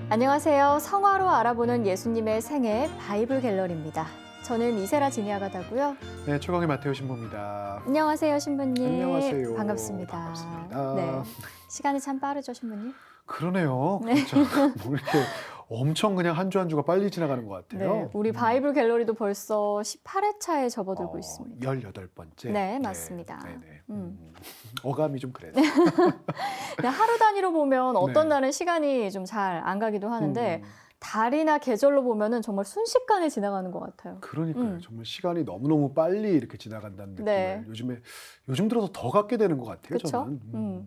안녕하세요. 성화로 알아보는 예수님의 생애 바이블 갤러리입니다. 저는 이세라 지니아가다고요. 네, 최강의 마테오 신부입니다. 안녕하세요, 신부님. 안녕하세요. 반갑습니다. 반갑습니다. 네, 시간이 참 빠르죠, 신부님? 그러네요. 네. 그렇죠. 뭐 이렇게 엄청 그냥 한 주 한 주가 빨리 지나가는 것 같아요. 네, 우리 바이블 갤러리도 벌써 18회차에 접어들고 있습니다. 18번째. 네, 맞습니다. 네네. 어감이 좀 그래요. 그냥 하루 단위로 보면 어떤 네. 날은 시간이 좀 잘 안 가기도 하는데 달이나 계절로 보면은 정말 순식간에 지나가는 것 같아요. 그러니까요. 정말 시간이 너무너무 빨리 이렇게 지나간다는 느낌을 네. 요즘 들어서 더 갖게 되는 것 같아요. 그쵸? 저는.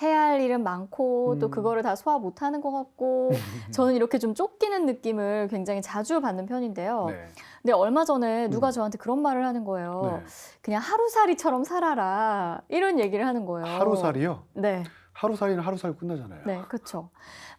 해야 할 일은 많고 또 그거를 다 소화 못하는 것 같고 저는 이렇게 좀 쫓기는 느낌을 굉장히 자주 받는 편인데요. 네. 근데 얼마 전에 누가 저한테 그런 말을 하는 거예요. 네. 그냥 하루살이처럼 살아라 이런 얘기를 하는 거예요. 하루살이요? 네, 하루살이는 하루살 끝나잖아요. 네, 그렇죠.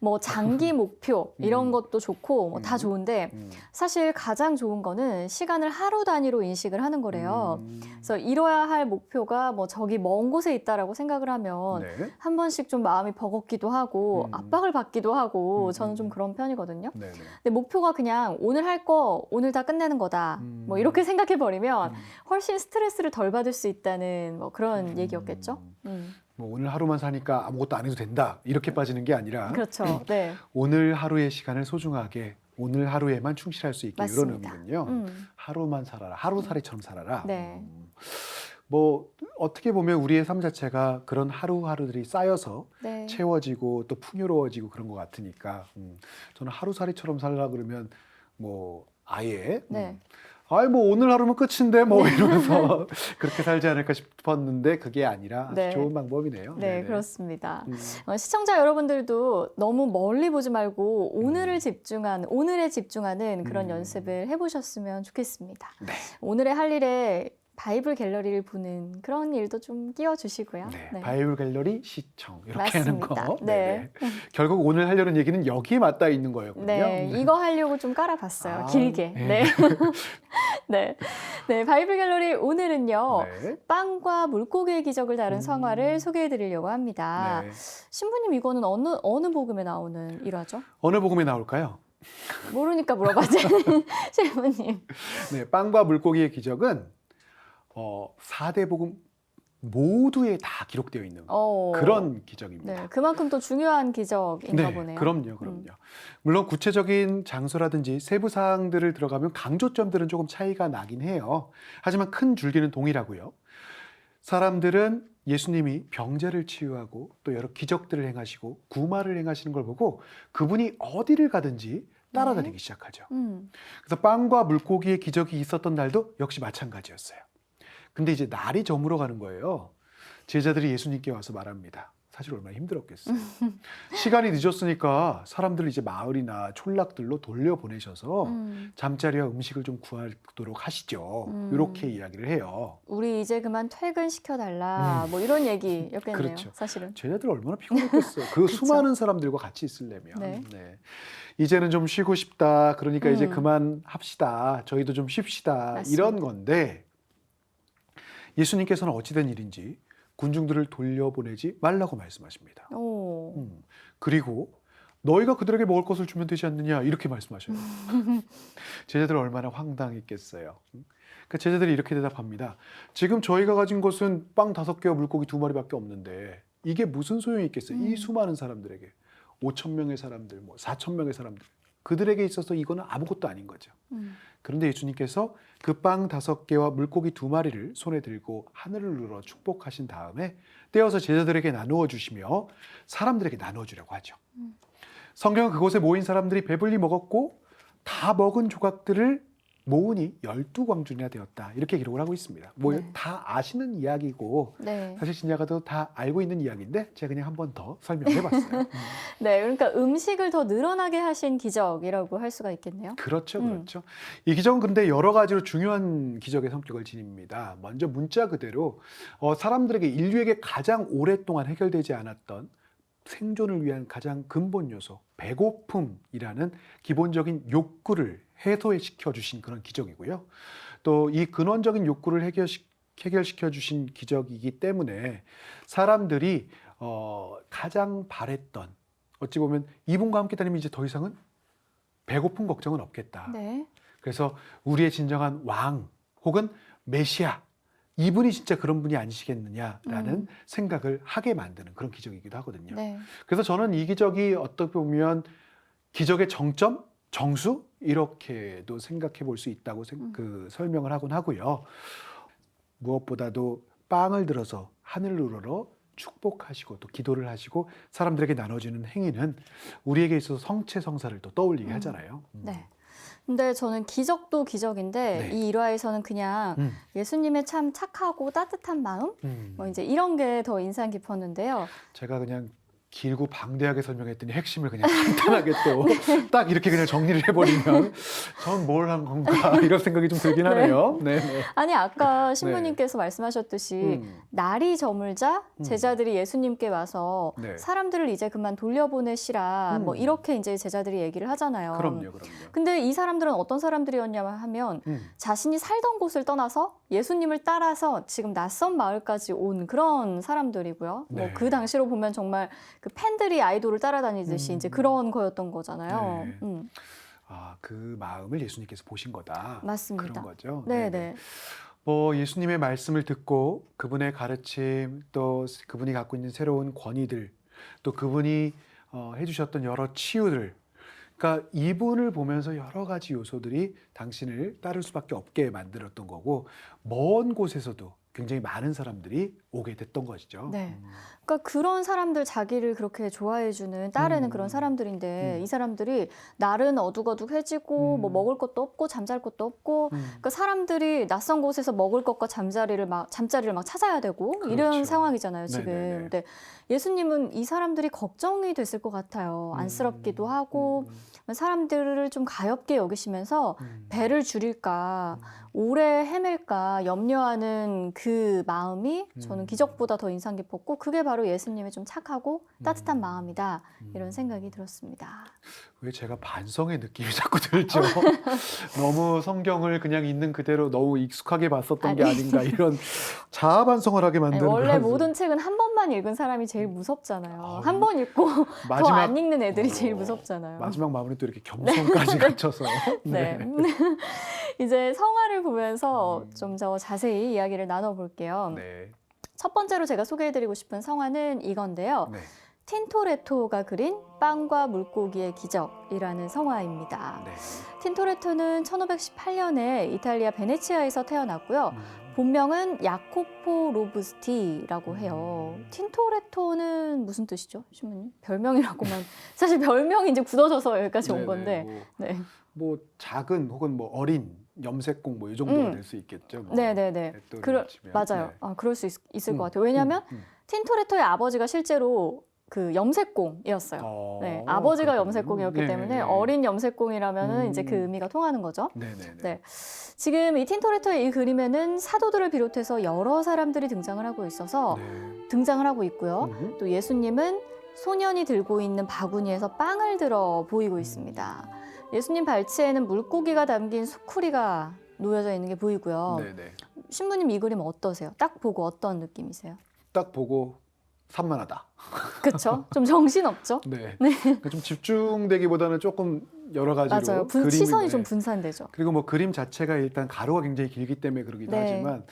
뭐 장기 목표 이런 것도 좋고 뭐 다 좋은데 사실 가장 좋은 거는 시간을 하루 단위로 인식을 하는 거래요. 그래서 이뤄야 할 목표가 뭐 저기 먼 곳에 있다라고 생각을 하면 네. 한 번씩 좀 마음이 버겁기도 하고 압박을 받기도 하고 저는 좀 음. 그런 편이거든요. 네네. 근데 목표가 그냥 오늘 할 거 오늘 다 끝내는 거다. 뭐 이렇게 생각해 버리면 훨씬 스트레스를 덜 받을 수 있다는 뭐 그런 얘기였겠죠. 뭐 오늘 하루만 사니까 아무것도 안 해도 된다 이렇게 빠지는 게 아니라 그렇죠. 네. 오늘 하루의 시간을 소중하게 오늘 하루에만 충실할 수 있게 이런 맞습니다. 의미군요. 하루만 살아라. 하루살이처럼 살아라. 네. 뭐 어떻게 보면 우리의 삶 자체가 그런 하루하루들이 쌓여서 네. 채워지고 또 풍요로워지고 그런 것 같으니까 저는 하루살이처럼 살라 그러면 뭐 아예 네. 아이 뭐 오늘 하루면 끝인데 뭐 이러면서 그렇게 살지 않을까 싶었는데 그게 아니라 아주 네. 좋은 방법이네요. 네, 네네. 그렇습니다. 시청자 여러분들도 너무 멀리 보지 말고 오늘에 집중하는 그런 연습을 해보셨으면 좋겠습니다. 네. 오늘의 할 일에 바이블 갤러리를 보는 그런 일도 좀 끼워주시고요. 네, 네. 바이블 갤러리 시청 이렇게 하는 맞습니다. 거. 네. 네네. 결국 오늘 하려는 얘기는 여기에 맞닿아 있는 거였군요. 네, 이거 하려고 좀 깔아봤어요. 아, 길게. 네. 네. 네. 네, 바이블 갤러리 오늘은요. 네. 빵과 물고기의 기적을 다룬 성화를 소개해드리려고 합니다. 네. 신부님 이거는 어느 복음에 나오는 일화죠? 어느 복음에 나올까요? 모르니까 물어봐지. 신부님. 네, 빵과 물고기의 기적은 4대 복음 모두에 다 기록되어 있는 그런 기적입니다. 네, 그만큼 또 중요한 기적인가 보네요. 그럼요. 물론 구체적인 장소라든지 세부 사항들을 들어가면 강조점들은 조금 차이가 나긴 해요. 하지만 큰 줄기는 동일하고요. 사람들은 예수님이 병자를 치유하고 또 여러 기적들을 행하시고 구마를 행하시는 걸 보고 그분이 어디를 가든지 따라다니기 시작하죠. 그래서 빵과 물고기의 기적이 있었던 날도 역시 마찬가지였어요. 근데 이제 날이 저물어 가는 거예요. 제자들이 예수님께 와서 말합니다. 사실 얼마나 힘들었겠어요. 시간이 늦었으니까 사람들을 이제 마을이나 촌락들로 돌려보내셔서 잠자리와 음식을 좀 구하도록 하시죠. 이렇게 이야기를 해요. 우리 이제 그만 퇴근시켜달라 뭐 이런 얘기였겠네요. 그렇죠. 사실은. 제자들 얼마나 피곤했겠어요. 그 수많은 사람들과 같이 있으려면. 네. 네. 이제는 좀 쉬고 싶다. 그러니까 이제 그만합시다. 저희도 좀 쉽시다. 맞습니다. 이런 건데 예수님께서는 어찌된 일인지 군중들을 돌려보내지 말라고 말씀하십니다. 그리고 너희가 그들에게 먹을 것을 주면 되지 않느냐 이렇게 말씀하셔요. 제자들 얼마나 황당했겠어요. 그러니까 제자들이 이렇게 대답합니다. 지금 저희가 가진 것은 빵 5개와 물고기 2마리밖에 없는데 이게 무슨 소용이 있겠어요? 이 수많은 사람들에게 5,000명의 사람들, 뭐 4,000명의 사람들 그들에게 있어서 이거는 아무것도 아닌 거죠. 그런데 예수님께서 그 빵 5개와 물고기 2마리를 손에 들고 하늘을 눌러 축복하신 다음에 떼어서 제자들에게 나누어 주시며 사람들에게 나누어 주려고 하죠. 성경은 그곳에 모인 사람들이 배불리 먹었고 다 먹은 조각들을 모으니 12광준이나 되었다. 이렇게 기록을 하고 있습니다. 뭐 다 아시는 이야기고 네. 사실 신약가도 다 알고 있는 이야기인데 제가 그냥 한 번 더 설명해 봤어요. 네, 그러니까 음식을 더 늘어나게 하신 기적이라고 할 수가 있겠네요. 그렇죠. 이 기적은 근데 여러 가지로 중요한 기적의 성격을 지닙니다. 먼저 문자 그대로 사람들에게 인류에게 가장 오랫동안 해결되지 않았던 생존을 위한 가장 근본 요소, 배고픔이라는 기본적인 욕구를 해소시켜 주신 그런 기적이고요. 또 이 근원적인 욕구를 해결시켜 주신 기적이기 때문에 사람들이 가장 바랬던 어찌 보면 이분과 함께 다니면 이제 더 이상은 배고픈 걱정은 없겠다. 네. 그래서 우리의 진정한 왕 혹은 메시아 이분이 진짜 그런 분이 아니시겠느냐라는 생각을 하게 만드는 그런 기적이기도 하거든요. 네. 그래서 저는 이 기적이 어떻게 보면 기적의 정점, 정수 이렇게도 생각해 볼 수 있다고 설명을 하곤 하고요. 무엇보다도 빵을 들어서 하늘을 우러러 축복하시고 또 기도를 하시고 사람들에게 나눠주는 행위는 우리에게 있어서 성체성사를 또 떠올리게 하잖아요. 네. 근데 저는 기적도 기적인데 네. 이 일화에서는 그냥 예수님의 참 착하고 따뜻한 마음 뭐 이제 이런 게 더 인상 깊었는데요. 제가 그냥 길고 방대하게 설명했더니 핵심을 그냥 간단하게 또 딱 이렇게 그냥 정리를 해버리면 전 뭘 한 건가 이런 생각이 좀 들긴 하네요. 네. 네. 아니 아까 신부님께서 말씀하셨듯이 날이 저물자 제자들이 예수님께 와서 네. 사람들을 이제 그만 돌려보내시라 뭐 이렇게 이제 제자들이 얘기를 하잖아요. 그럼요. 근데 이 사람들은 어떤 사람들이었냐 하면 자신이 살던 곳을 떠나서 예수님을 따라서 지금 낯선 마을까지 온 그런 사람들이고요. 네. 뭐 그 당시로 보면 정말 그 팬들이 아이돌을 따라다니듯이 이제 그런 거였던 거잖아요. 네. 아, 그 마음을 예수님께서 보신 거다. 맞습니다. 그런 거죠. 네네. 뭐 예수님의 말씀을 듣고 그분의 가르침 또 그분이 갖고 있는 새로운 권위들 또 그분이 해주셨던 여러 치유들 그러니까 이분을 보면서 여러 가지 요소들이 당신을 따를 수밖에 없게 만들었던 거고 먼 곳에서도 굉장히 많은 사람들이 오게 됐던 것이죠. 네. 그러니까 그런 사람들 자기를 그렇게 좋아해주는 따르는 그런 사람들인데 이 사람들이 날은 어둑어둑해지고 뭐 먹을 것도 없고 잠잘 것도 없고 그러니까 사람들이 낯선 곳에서 먹을 것과 잠자리를 막 찾아야 되고 그렇죠. 이런 상황이잖아요 지금. 네네네. 근데 예수님은 이 사람들이 걱정이 됐을 것 같아요. 안쓰럽기도 하고 사람들을 좀 가엾게 여기시면서 배를 줄일까 오래 헤맬까 염려하는 그 마음이 저는 기적보다 더 인상 깊었고 그게 바로 예수님의 좀 착하고 따뜻한 마음이다 이런 생각이 들었습니다. 왜 제가 반성의 느낌이 자꾸 들죠? 너무 성경을 그냥 있는 그대로 너무 익숙하게 봤었던 게 아닌가 이런 자아 반성을 하게 만드는 원래 그런 모든 책은 한 번만 읽은 사람이 제일 무섭잖아요. 한 번 읽고 더 마지막 안 읽는 애들이 제일 무섭잖아요. 마지막 마무리 또 이렇게 겸손까지 갖춰서 네. 이제 성화를 보면서 좀 더 자세히 이야기를 나눠볼게요. 네. 첫 번째로 제가 소개해드리고 싶은 성화는 이건데요. 네. 틴토레토가 그린 빵과 물고기의 기적이라는 성화입니다. 네. 틴토레토는 1518년에 이탈리아 베네치아에서 태어났고요. 본명은 야코포 로부스티라고 해요. 틴토레토는 무슨 뜻이죠, 신부님? 별명이라고만 사실 별명이 이제 굳어져서 여기까지 온 건데. 뭐 작은 혹은 뭐 어린 염색공 뭐 이 정도가 될 수 있겠죠. 뭐. 네네네. 맞아요. 네. 아, 그럴 수 있을 것 같아요. 왜냐하면 틴토레토의 아버지가 실제로 그 염색공이었어요. 네, 아버지가 염색공이었기 때문에 어린 염색공이라면 이제 그 의미가 통하는 거죠. 네. 지금 이 틴토레토의 이 그림에는 사도들을 비롯해서 여러 사람들이 등장을 하고 있고요. 또 예수님은 소년이 들고 있는 바구니에서 빵을 들어 보이고 있습니다. 예수님 발치에는 물고기가 담긴 수쿠리가 놓여져 있는 게 보이고요. 신부님 이 그림 어떠세요? 딱 보고 어떤 느낌이세요? 딱 보고 산만하다. 그렇죠? 좀 정신없죠? 네. 좀 집중되기보다는 조금 여러 가지로 맞아요. 시선이 좀 분산되죠. 그리고 뭐 그림 자체가 일단 가로가 굉장히 길기 때문에 그러기도 하지만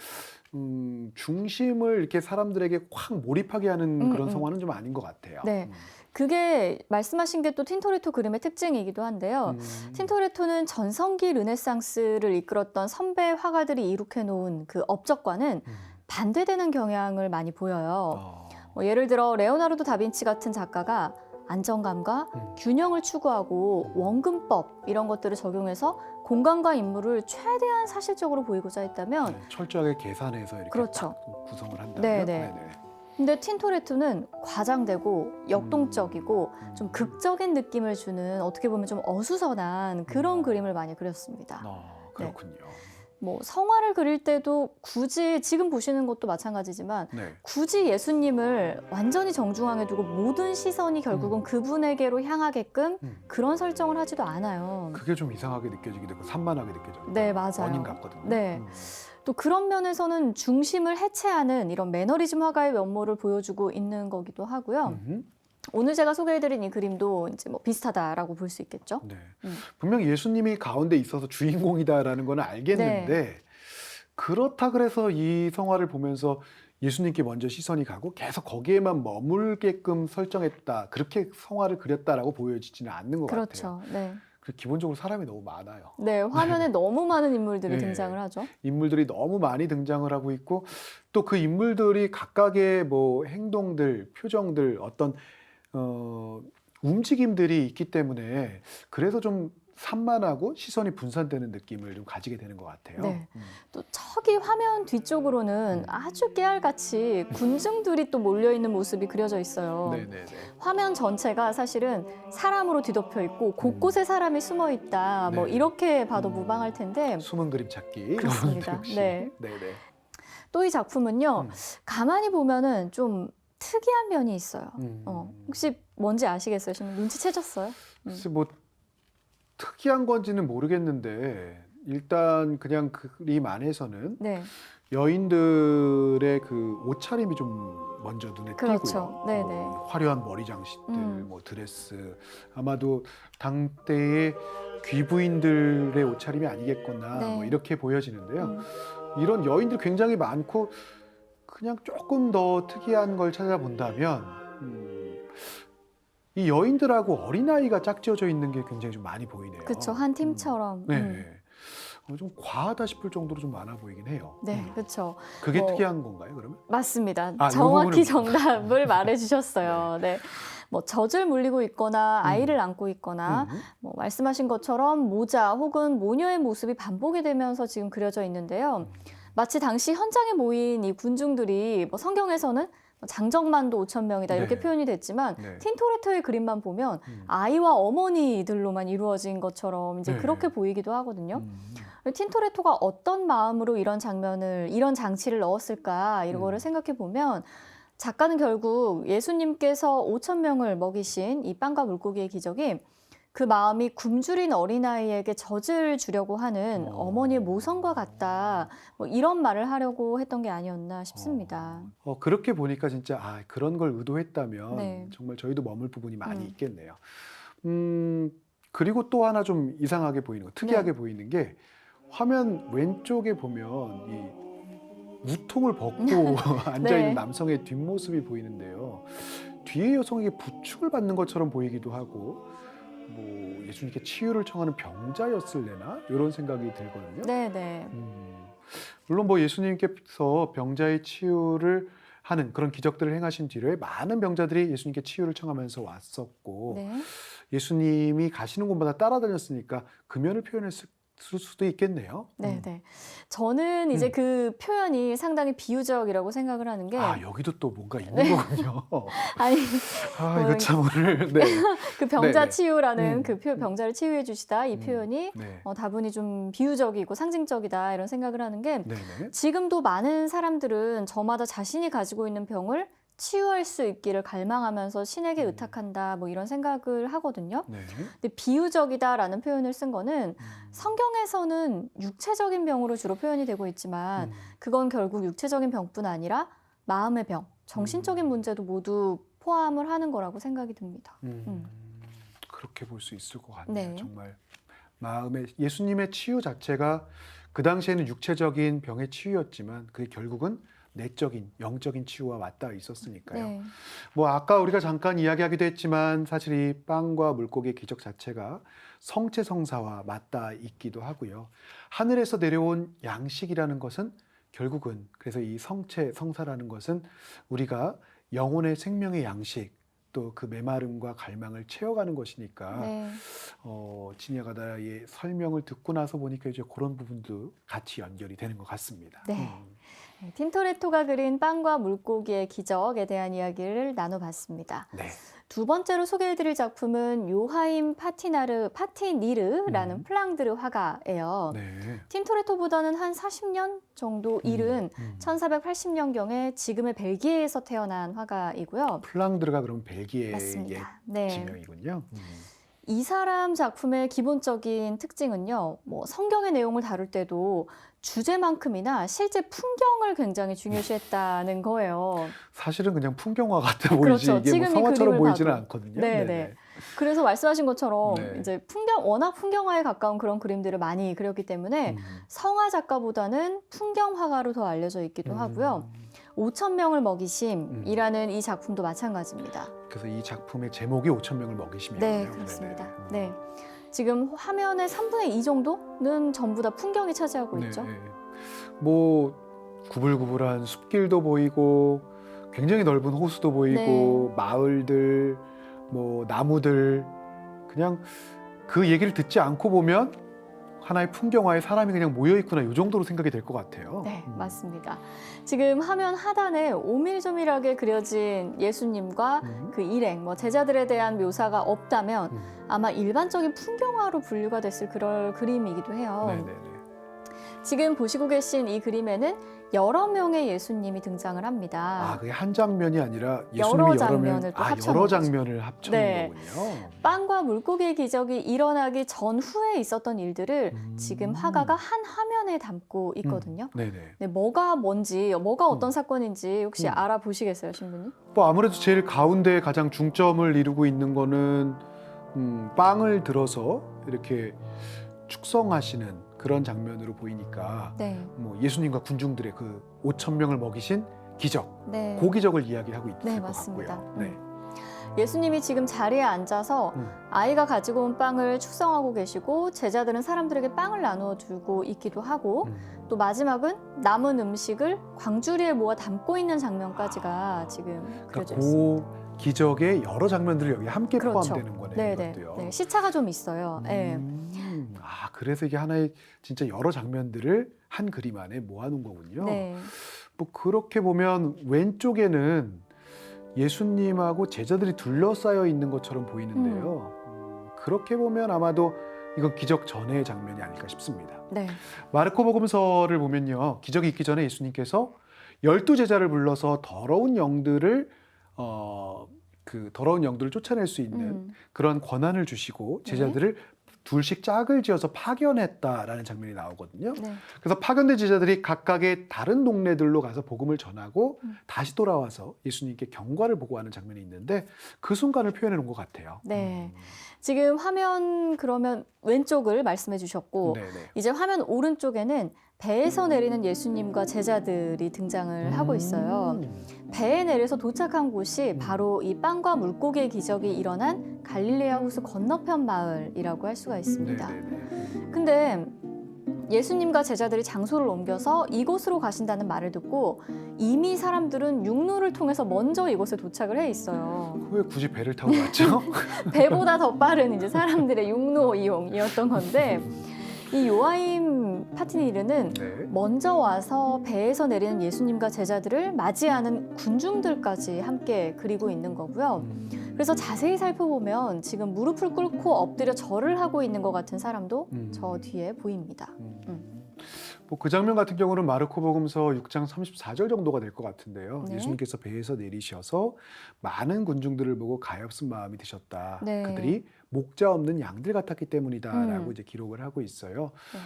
중심을 이렇게 사람들에게 확 몰입하게 하는 그런 성화는 좀 아닌 것 같아요. 네. 그게 말씀하신 게 또 틴토레토 그림의 특징이기도 한데요. 틴토레토는 전성기 르네상스를 이끌었던 선배 화가들이 이룩해 놓은 그 업적과는 반대되는 경향을 많이 보여요. 뭐 예를 들어 레오나르도 다빈치 같은 작가가 안정감과 균형을 추구하고 원근법 이런 것들을 적용해서 공간과 인물을 최대한 사실적으로 보이고자 했다면 철저하게 계산해서 이렇게 그렇죠. 딱 구성을 한다면 근데 틴토레토는 과장되고 역동적이고 좀 극적인 느낌을 주는 어떻게 보면 좀 어수선한 그런 그림을 많이 그렸습니다. 그렇군요. 뭐 성화를 그릴 때도 굳이 지금 보시는 것도 마찬가지지만 굳이 예수님을 완전히 정중앙에 두고 모든 시선이 결국은 그분에게로 향하게끔 그런 설정을 하지도 않아요. 그게 좀 이상하게 느껴지기도 하고 산만하게 느껴져요. 네, 맞아요. 원인 같거든요. 네. 또 그런 면에서는 중심을 해체하는 이런 매너리즘 화가의 면모를 보여주고 있는 거기도 하고요. 오늘 제가 소개해드린 이 그림도 이제 뭐 비슷하다라고 볼 수 있겠죠. 네. 음. 분명 예수님이 가운데 있어서 주인공이다라는 건 알겠는데 그렇다 그래서 이 성화를 보면서 예수님께 먼저 시선이 가고 계속 거기에만 머물게끔 설정했다. 그렇게 성화를 그렸다라고 보여지지는 않는 것 같아요. 그렇죠. 네. 기본적으로 사람이 너무 많아요. 네, 화면에 너무 많은 인물들이 네. 등장을 하죠. 인물들이 너무 많이 등장을 하고 있고 또 그 인물들이 각각의 뭐 행동들, 표정들, 어떤 움직임들이 있기 때문에 그래서 좀 산만하고 시선이 분산되는 느낌을 좀 가지게 되는 것 같아요. 네. 또 저기 화면 뒤쪽으로는 아주 깨알같이 군중들이 또 몰려있는 모습이 그려져 있어요. 네네네. 화면 전체가 사실은 사람으로 뒤덮여 있고 곳곳에 사람이 숨어 있다. 뭐 네. 이렇게 봐도 무방할 텐데 숨은 그림 찾기. 그렇습니다. 역시. 네. 네네. 또 이 작품은요. 음. 가만히 보면은 좀 특이한 면이 있어요. 음. 혹시 뭔지 아시겠어요? 지금 눈치채셨어요? 글쎄 뭐 특이한 건지는 모르겠는데 일단 그냥 그림 안에서는 네. 여인들의 그 옷차림이 좀 먼저 눈에 그렇죠. 띄고요. 네네. 화려한 머리 장식들, 뭐 드레스, 아마도 당대의 귀부인들의 옷차림이 아니겠거나 네. 뭐 이렇게 보여지는데요. 이런 여인들 굉장히 많고 그냥 조금 더 특이한 걸 찾아본다면 이 여인들하고 어린아이가 짝지어져 있는 게 굉장히 좀 많이 보이네요. 그렇죠. 한 팀처럼. 네. 좀 과하다 싶을 정도로 좀 많아 보이긴 해요. 네, 그렇죠. 그게 뭐, 특이한 건가요, 그러면? 맞습니다. 아, 이 정확히 부분은 정답을 말해주셨어요. 네. 뭐 젖을 물리고 있거나 아이를 안고 있거나 뭐 말씀하신 것처럼 모자 혹은 모녀의 모습이 반복이 되면서 지금 그려져 있는데요. 마치 당시 현장에 모인 이 군중들이 뭐 성경에서는 장정만도 5천 명이다 이렇게 네. 표현이 됐지만 네. 틴토레토의 그림만 보면 아이와 어머니들로만 이루어진 것처럼 이제 네. 그렇게 보이기도 하거든요. 틴토레토가 어떤 마음으로 이런 장면을, 이런 장치를 넣었을까 이거를 생각해 보면 작가는 결국 예수님께서 5천 명을 먹이신 이 빵과 물고기의 기적이 그 마음이 굶주린 어린아이에게 젖을 주려고 하는 어머니의 모성과 같다. 뭐 이런 말을 하려고 했던 게 아니었나 싶습니다. 그렇게 보니까 진짜 그런 걸 의도했다면 네. 정말 저희도 머물 부분이 많이 있겠네요. 그리고 또 하나 좀 이상하게 보이는 거, 특이하게 보이는 게 화면 왼쪽에 보면 이 우통을 벗고 앉아있는 네. 남성의 뒷모습이 보이는데요. 뒤에 여성에게 부축을 받는 것처럼 보이기도 하고 뭐 예수님께 치유를 청하는 병자였을래나 이런 생각이 들거든요. 네네. 물론 뭐 예수님께서 병자의 치유를 하는 그런 기적들을 행하신 뒤에 많은 병자들이 예수님께 치유를 청하면서 왔었고 네. 예수님이 가시는 곳마다 따라다녔으니까 그 면을 표현했을 수도 있겠네요. 네네. 저는 이제 그 표현이 상당히 비유적이라고 생각을 하는 게 여기도 또 뭔가 있는 거군요. 아니 이거 참 오늘 네. 그 병자 네네. 치유라는 그 병자를 치유해 주시다 이 표현이 네. 다분히 좀 비유적이고 상징적이다 이런 생각을 하는 게 네네. 지금도 많은 사람들은 저마다 자신이 가지고 있는 병을 치유할 수 있기를 갈망하면서 신에게 의탁한다 뭐 이런 생각을 하거든요. 네. 근데 비유적이다라는 표현을 쓴 거는 성경에서는 육체적인 병으로 주로 표현이 되고 있지만 그건 결국 육체적인 병뿐 아니라 마음의 병, 정신적인 문제도 모두 포함을 하는 거라고 생각이 듭니다. 그렇게 볼 수 있을 것 같네요. 네. 정말 마음의 예수님의 치유 자체가 그 당시에는 육체적인 병의 치유였지만 그게 결국은 내적인 영적인 치유와 맞닿아 있었으니까요. 네. 뭐 아까 우리가 잠깐 이야기하기도 했지만 사실 이 빵과 물고기의 기적 자체가 성체 성사와 맞닿아 있기도 하고요. 하늘에서 내려온 양식이라는 것은 결국은 그래서 이 성체 성사라는 것은 우리가 영혼의 생명의 양식 또 그 메마름과 갈망을 채워가는 것이니까 네. 지니아가다의 설명을 듣고 나서 보니까 이제 그런 부분도 같이 연결이 되는 것 같습니다. 네. 틴토레토가 그린 빵과 물고기의 기적에 대한 이야기를 나눠봤습니다. 네. 두 번째로 소개해드릴 작품은 요하임 파티니르라는 플랑드르 화가예요. 네. 틴토레토보다는 한 40년 정도 일은 1480년경에 지금의 벨기에에서 태어난 화가이고요. 플랑드르가 그럼 벨기에의 맞습니다. 네. 지명이군요. 이 사람 작품의 기본적인 특징은요, 뭐 성경의 내용을 다룰 때도 주제만큼이나 실제 풍경을 굉장히 중요시했다는 거예요. 사실은 그냥 풍경화 같아 보이지 그렇죠. 이게 지금 뭐 이 성화처럼 그림을 보이지는 봐도. 않거든요. 네네. 네네. 그래서 말씀하신 것처럼 네. 이제 워낙 풍경화에 가까운 그런 그림들을 많이 그렸기 때문에 성화 작가보다는 풍경 화가로 더 알려져 있기도 하고요. 5천 명을 먹이심이라는 이 작품도 마찬가지입니다. 그래서 이 작품의 제목이 5천 명을 먹이심이군요. 네, 그렇습니다. 네. 지금 화면의 3분의 2 정도는 전부 다 풍경이 차지하고 있죠. 뭐 구불구불한 숲길도 보이고 굉장히 넓은 호수도 보이고 마을들, 뭐 나무들 그냥 그 얘기를 듣지 않고 보면 하나의 풍경화에 사람이 그냥 모여있구나 이 정도로 생각이 될 것 같아요. 네, 맞습니다. 지금 화면 하단에 오밀조밀하게 그려진 예수님과 그 일행, 뭐 제자들에 대한 묘사가 없다면 아마 일반적인 풍경화로 분류가 됐을 그럴 그림이기도 해요. 네네네. 지금 보시고 계신 이 그림에는 여러 명의 예수님이 등장을 합니다. 아, 그게 한 장면이 아니라 여러 예수님이 장면을 또 합쳐놓은 여러 거죠. 장면을 합쳐놓은 네. 거군요. 빵과 물고기의 기적이 일어나기 전후에 있었던 일들을 지금 화가가 한 화면에 담고 있거든요. 네네. 네, 뭐가 뭔지, 뭐가 어떤 사건인지 혹시 알아보시겠어요, 신부님? 뭐 아무래도 제일 가운데 가장 중점을 이루고 있는 거는 빵을 들어서 이렇게 축성하시는 그런 장면으로 보이니까 네. 뭐 예수님과 군중들의 그 5천 명을 먹이신 기적, 네. 그 기적을 이야기하고 있을 네, 것 맞습니다. 같고요. 네. 예수님이 지금 자리에 앉아서 아이가 가지고 온 빵을 축성하고 계시고 제자들은 사람들에게 빵을 나누어 주고 있기도 하고 또 마지막은 남은 음식을 광주리에 모아 담고 있는 장면까지가 지금 그려져 있습니다. 그 기적의 여러 장면들이 여기 함께 그렇죠. 포함되는 거네요. 네네. 이것도요. 네, 시차가 좀 있어요. 네. 아, 그래서 이게 하나의 진짜 여러 장면들을 한 그림 안에 모아놓은 거군요. 네. 뭐 그렇게 보면 왼쪽에는 예수님하고 제자들이 둘러싸여 있는 것처럼 보이는데요. 그렇게 보면 아마도 이건 기적 전의 장면이 아닐까 싶습니다. 네. 마르코복음서를 보면요, 기적이 있기 전에 예수님께서 12제자를 불러서 더러운 영들을 쫓아낼 수 있는 그런 권한을 주시고 제자들을 둘씩 짝을 지어서 파견했다라는 장면이 나오거든요. 네. 그래서 파견된 제자들이 각각의 다른 동네들로 가서 복음을 전하고 다시 돌아와서 예수님께 경과를 보고하는 장면이 있는데 그 순간을 표현해 놓은 것 같아요. 네. 지금 화면 그러면 왼쪽을 말씀해 주셨고 네네. 이제 화면 오른쪽에는 배에서 내리는 예수님과 제자들이 등장을 하고 있어요. 배에 내려서 도착한 곳이 바로 이 빵과 물고기의 기적이 일어난 갈릴레아 호수 건너편 마을이라고 할 수가 있습니다. 네네네. 근데 예수님과 제자들이 장소를 옮겨서 이곳으로 가신다는 말을 듣고 이미 사람들은 육로를 통해서 먼저 이곳에 도착을 해 있어요. 왜 굳이 배를 타고 갔죠? 배보다 더 빠른 이제 사람들의 육로 이용이었던 건데 이 요아임 파티니르는 네. 먼저 와서 배에서 내리는 예수님과 제자들을 맞이하는 군중들까지 함께 그리고 있는 거고요. 그래서 자세히 살펴보면 지금 무릎을 꿇고 엎드려 절을 하고 있는 것 같은 사람도 저 뒤에 보입니다. 뭐 그 장면 같은 경우는 마르코복음서 6장 34절 정도가 될 것 같은데요. 네. 예수님께서 배에서 내리셔서 많은 군중들을 보고 가엾은 마음이 드셨다. 네. 그들이 목자 없는 양들 같았기 때문이다라고 이제 기록을 하고 있어요. 네.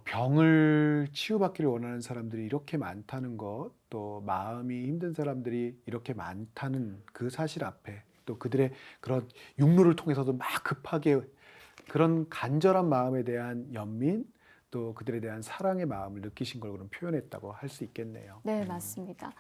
병을 치유받기를 원하는 사람들이 이렇게 많다는 것, 또 마음이 힘든 사람들이 이렇게 많다는 그 사실 앞에 또 그들의 그런 육로를 통해서도 막 급하게 그런 간절한 마음에 대한 연민, 또 그들에 대한 사랑의 마음을 느끼신 걸 그럼 표현했다고 할 수 있겠네요. 네, 맞습니다.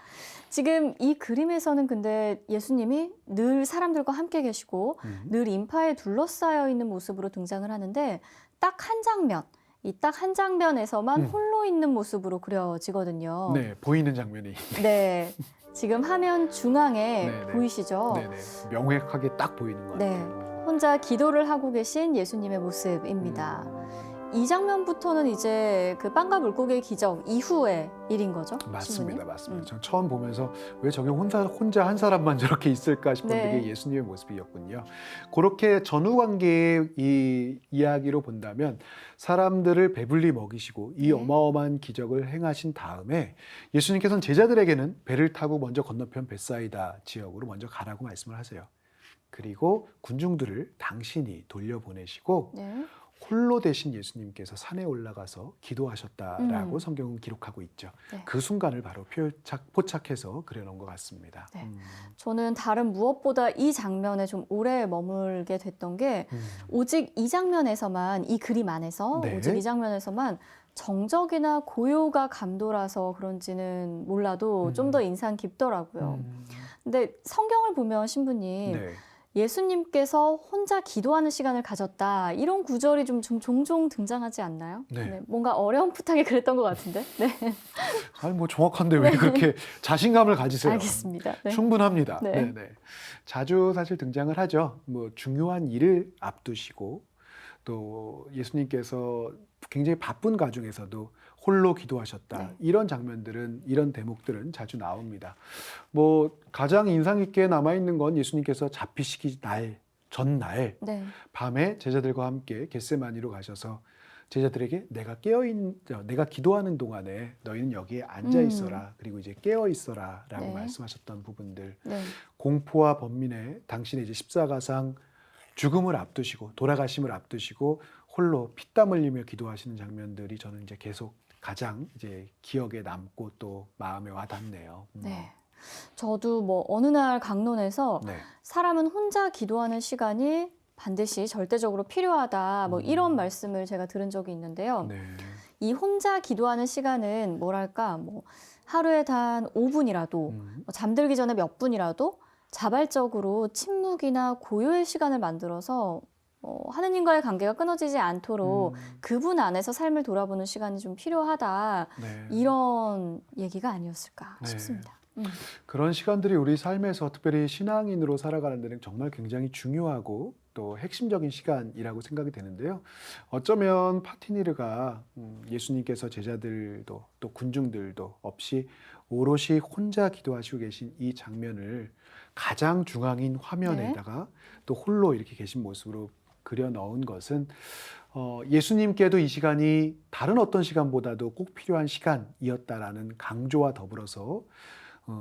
지금 이 그림에서는 근데 예수님이 늘 사람들과 함께 계시고 늘 인파에 둘러싸여 있는 모습으로 등장을 하는데 딱 한 장면, 이 딱 한 장면에서만 홀로 있는 모습으로 그려지거든요. 네, 보이는 장면이. 네, 지금 화면 중앙에 네네. 보이시죠? 네네. 명확하게 딱 보이는 것 네, 같아요. 혼자 기도를 하고 계신 예수님의 모습입니다. 이 장면부터는 이제 그 빵과 물고기의 기적 이후의 일인 거죠? 맞습니다, 신부님? 맞습니다. 전 처음 보면서 왜 저게 혼자 한 사람만 저렇게 있을까 싶었는데 네. 그게 예수님의 모습이었군요. 그렇게 전후 관계의 이 이야기로 본다면 사람들을 배불리 먹이시고 이 네. 어마어마한 기적을 행하신 다음에 예수님께서는 제자들에게는 배를 타고 먼저 건너편 벳사이다 지역으로 먼저 가라고 말씀을 하세요. 그리고 군중들을 당신이 돌려보내시고 네. 홀로 되신 예수님께서 산에 올라가서 기도하셨다라고 성경은 기록하고 있죠. 네. 그 순간을 바로 포착해서 그려놓은 것 같습니다. 네. 저는 다른 무엇보다 이 장면에 좀 오래 머물게 됐던 게 오직 이 장면에서만, 이 그림 안에서 네. 오직 이 장면에서만 정적이나 고요가 감도라서 그런지는 몰라도 좀 더 인상 깊더라고요. 근데 성경을 보면 신부님, 네. 예수님께서 혼자 기도하는 시간을 가졌다, 이런 구절이 좀 종종 등장하지 않나요? 네. 뭔가 어렴풋하게 그랬던 것 같은데. 네. 아니 뭐 정확한데 왜 그렇게 자신감을 가지세요? 알겠습니다. 네. 충분합니다. 네. 네. 네. 자주 사실 등장을 하죠. 뭐 중요한 일을 앞두시고 또 예수님께서 굉장히 바쁜 가중에서도 홀로 기도하셨다. 네. 이런 장면들은, 이런 대목들은 자주 나옵니다. 뭐 가장 인상 깊게 남아 있는 건 예수님께서 잡히시기 전날 네. 밤에 제자들과 함께 겟세마니로 가셔서 제자들에게 내가 기도하는 동안에 너희는 여기에 앉아 있어라. 그리고 이제 깨어 있어라라고 네. 말씀하셨던 부분들. 네. 공포와 번민의 당신의 이제 십자가상 죽음을 앞두시고 돌아가심을 앞두시고 홀로 피땀 흘리며 기도하시는 장면들이 저는 이제 계속 가장 이제 기억에 남고 또 마음에 와닿네요. 네. 저도 뭐 어느 날 강론에서 네. 사람은 혼자 기도하는 시간이 반드시 절대적으로 필요하다, 뭐 이런 말씀을 제가 들은 적이 있는데요. 네. 이 혼자 기도하는 시간은 뭐랄까, 뭐 하루에 단 5분이라도, 뭐 잠들기 전에 몇 분이라도 자발적으로 침묵이나 고요의 시간을 만들어서 하느님과의 관계가 끊어지지 않도록 그분 안에서 삶을 돌아보는 시간이 좀 필요하다, 네. 이런 얘기가 아니었을까 네. 싶습니다. 그런 시간들이 우리 삶에서 특별히 신앙인으로 살아가는 데는 정말 굉장히 중요하고 또 핵심적인 시간이라고 생각이 되는데요. 어쩌면 파티니르가 예수님께서 제자들도 또 군중들도 없이 오롯이 혼자 기도하시고 계신 이 장면을 가장 중앙인 화면에다가 또 홀로 이렇게 계신 모습으로 그려 넣은 것은 예수님께도 이 시간이 다른 어떤 시간보다도 꼭 필요한 시간이었다라는 강조와 더불어서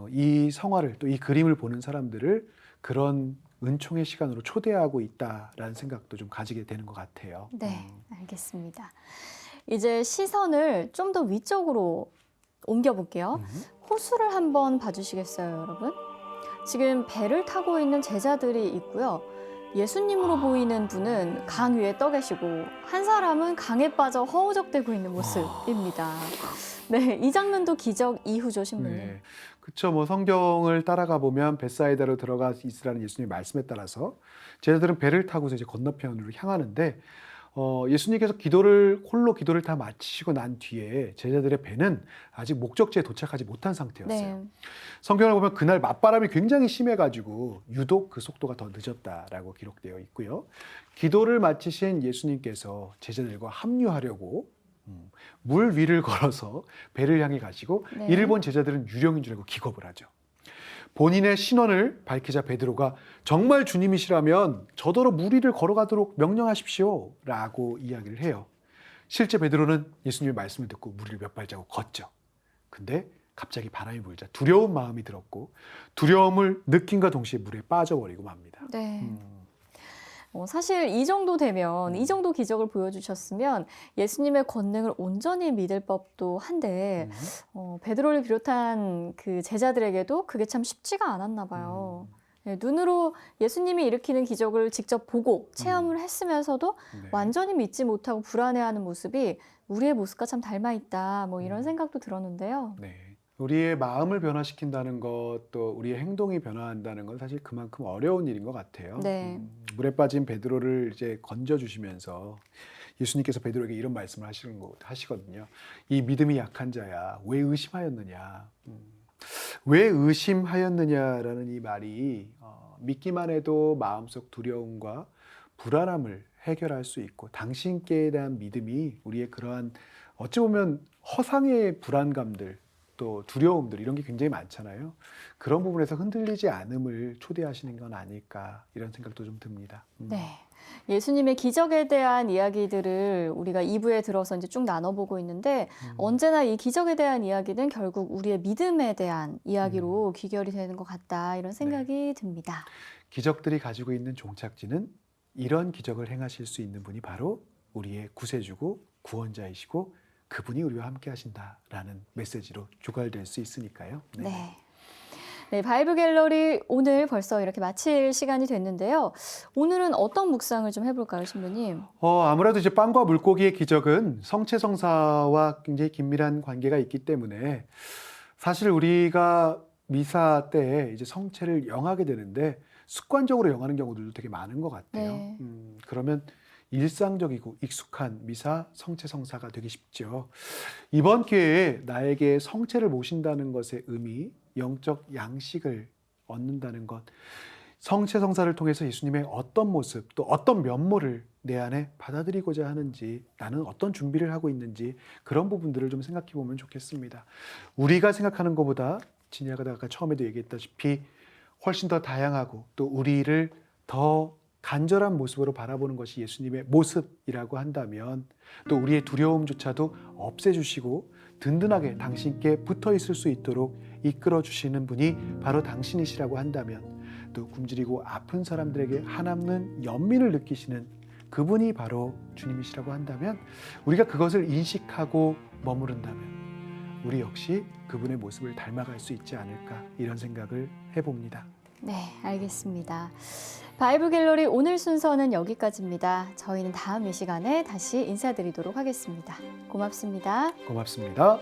이 성화를 또 이 그림을 보는 사람들을 그런 은총의 시간으로 초대하고 있다라는 생각도 좀 가지게 되는 것 같아요. 네, 알겠습니다. 이제 시선을 좀 더 위쪽으로 옮겨볼게요. 호수를 한번 봐주시겠어요, 여러분? 지금 배를 타고 있는 제자들이 있고요. 예수님으로 보이는 분은 강 위에 떠 계시고 한 사람은 강에 빠져 허우적대고 있는 모습입니다. 네, 이 장면도 기적 이후죠, 신부님. 네. 그렇죠. 뭐 성경을 따라가 보면 벳사이다로 들어가 있으라는 예수님의 말씀에 따라서 제자들은 배를 타고서 이제 건너편으로 향하는데 예수님께서 홀로 기도를 다 마치시고 난 뒤에 제자들의 배는 아직 목적지에 도착하지 못한 상태였어요. 네. 성경을 보면 그날 맞바람이 굉장히 심해가지고 유독 그 속도가 더 늦었다라고 기록되어 있고요. 기도를 마치신 예수님께서 제자들과 합류하려고 물 위를 걸어서 배를 향해 가시고 네. 이를 본 제자들은 유령인 줄 알고 기겁을 하죠. 본인의 신원을 밝히자 베드로가 정말 주님이시라면 저더러 물 위를 걸어가도록 명령하십시오 라고 이야기를 해요. 실제 베드로는 예수님의 말씀을 듣고 물 위를 몇 발자국 걷죠. 근데 갑자기 바람이 불자 두려운 마음이 들었고 두려움을 느낀과 동시에 물에 빠져버리고 맙니다. 네. 사실 이 정도 되면, 이 정도 기적을 보여주셨으면 예수님의 권능을 온전히 믿을 법도 한데 베드로를 비롯한 그 제자들에게도 그게 참 쉽지가 않았나 봐요. 네, 눈으로 예수님이 일으키는 기적을 직접 보고 체험을 했으면서도 네. 완전히 믿지 못하고 불안해하는 모습이 우리의 모습과 참 닮아있다, 뭐 이런 생각도 들었는데요. 네. 우리의 마음을 변화시킨다는 것, 또 우리의 행동이 변화한다는 건 사실 그만큼 어려운 일인 것 같아요. 네. 물에 빠진 베드로를 이제 건져주시면서 예수님께서 베드로에게 이런 말씀을 하시거든요. 이 믿음이 약한 자야, 왜 의심하였느냐? 왜 의심하였느냐라는 이 말이 믿기만 해도 마음속 두려움과 불안함을 해결할 수 있고 당신께 대한 믿음이 우리의 그러한 어찌 보면 허상의 불안감들 또 두려움들 이런 게 굉장히 많잖아요. 그런 부분에서 흔들리지 않음을 초대하시는 건 아닐까 이런 생각도 좀 듭니다. 네. 예수님의 기적에 대한 이야기들을 우리가 2부에 들어서 이제 쭉 나눠보고 있는데 언제나 이 기적에 대한 이야기는 결국 우리의 믿음에 대한 이야기로 귀결이 되는 것 같다 이런 생각이 듭니다. 기적들이 가지고 있는 종착지는 이런 기적을 행하실 수 있는 분이 바로 우리의 구세주고 구원자이시고 그분이 우리와 함께 하신다라는 메시지로 조갈될 수 있으니까요. 네. 네, 바이블 갤러리 오늘 벌써 이렇게 마칠 시간이 됐는데요. 오늘은 어떤 묵상을 좀 해볼까요, 신부님? 아무래도 이제 빵과 물고기의 기적은 성체성사와 굉장히 긴밀한 관계가 있기 때문에 사실 우리가 미사 때 이제 성체를 영하게 되는데 습관적으로 영하는 경우들도 되게 많은 것 같아요. 네. 그러면 일상적이고 익숙한 미사 성체성사가 되기 쉽죠. 이번 기회에 나에게 성체를 모신다는 것의 의미, 영적 양식을 얻는다는 것, 성체성사를 통해서 예수님의 어떤 모습 또 어떤 면모를 내 안에 받아들이고자 하는지, 나는 어떤 준비를 하고 있는지 그런 부분들을 좀 생각해 보면 좋겠습니다. 우리가 생각하는 것보다 진야가 아까 처음에도 얘기했다시피 훨씬 더 다양하고 또 우리를 더 간절한 모습으로 바라보는 것이 예수님의 모습이라고 한다면 또 우리의 두려움조차도 없애주시고 든든하게 당신께 붙어 있을 수 있도록 이끌어 주시는 분이 바로 당신이시라고 한다면 또 굶주리고 아픈 사람들에게 한없는 연민을 느끼시는 그분이 바로 주님이시라고 한다면 우리가 그것을 인식하고 머무른다면 우리 역시 그분의 모습을 닮아갈 수 있지 않을까 이런 생각을 해봅니다. 네, 알겠습니다. 바이블 갤러리 오늘 순서는 여기까지입니다. 저희는 다음 이 시간에 다시 인사드리도록 하겠습니다. 고맙습니다. 고맙습니다.